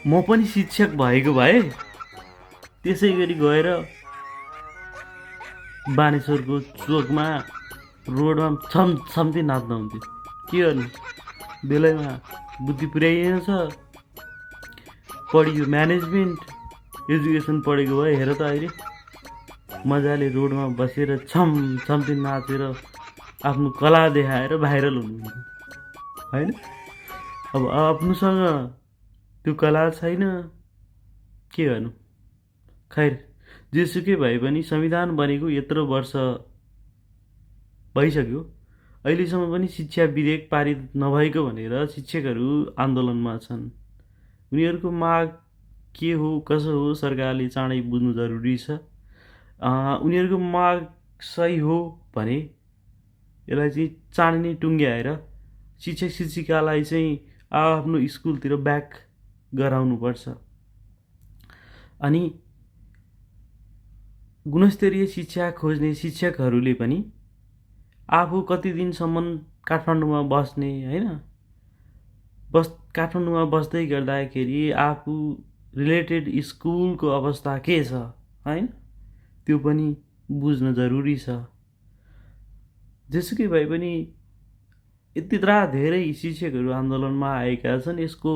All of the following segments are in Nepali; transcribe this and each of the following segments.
म पनि शिक्षक भएको भए त्यसै गरी गएर बानेश्वरको चोकमा रोडमा छमछम्ती नाच्न हुन्थ्यो। के गर्नु, बेलैमा बुद्धि पुर्याइएन छ, पढियो म्यानेजमेन्ट एजुकेसन पढेको भए हेर त अहिले मजाले रोडमा बसेर छमछम्ती नाचेर आफ्नो कला देखाएर भाइरल हुनुहुन्थ्यो होइन। अब आफ्नोसँग त्यो कला छैन, के गर्नु। खैर, जेसुकै भए पनि संविधान बनेको यत्रो वर्ष भइसक्यो, अहिलेसम्म पनि शिक्षा विधेयक पारित नभएको भनेर शिक्षकहरू आन्दोलनमा छन्। उनीहरूको माग के हो कसो हो सरकारले चाँडै बुझ्नु जरुरी छ। उनीहरूको माग सही हो भने यसलाई चाहिँ चाँडै नै टुङ्ग्याएर शिक्षक शिक्षिकालाई चाहिँ आफ्नो स्कुलतिर ब्याक गराउनुपर्छ। अनि गुणस्तरीय शिक्षा खोज्ने शिक्षकहरूले पनि आफू कति दिनसम्म काठमाडौँमा बस्ने होइन, काठमाडौँमा बस्दै गर्दाखेरि आफू रिलेटेड स्कुलको अवस्था के छ होइन, त्यो पनि बुझ्न जरुरी छ। जेसुकै भए पनि यतिद्रा धेरै शिक्षकहरू आन्दोलनमा आएका छन्, यसको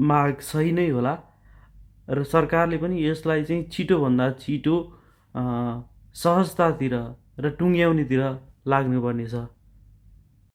माग सही नै होला र सरकारले पनि यसलाई चाहिँ छिटोभन्दा छिटो सहजतातिर र टुङ्ग्याउनेतिर लाग्नुपर्नेछ।